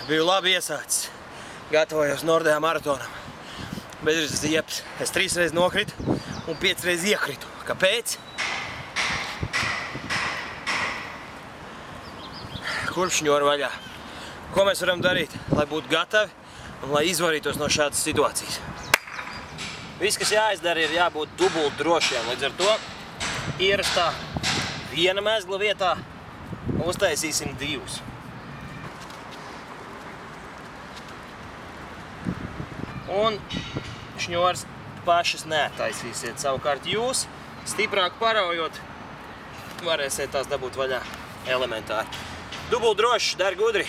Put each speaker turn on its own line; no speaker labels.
Biju labi iesācis. Gatavojos Nordea maratonam. Bezrizes ziepes. Es 3 reizes nokritu un 5 reizes iekritu. Kāpēc? Kurpšņori vaļā. Ko mēs varam darīt, lai būtu gatavi un lai izvarītos no šādas situācijas? Viss, kas jāizdara, ir jābūt dubult drošiem. Līdz ar to ierastā viena mezgla vietā uztaisīsim 2. Un šņors pašas netaisīsiet. Savukārt jūs, stiprāk paraujot, varēsiet tās dabūt vaļā elementāri. Dubult drošs, dari gudri!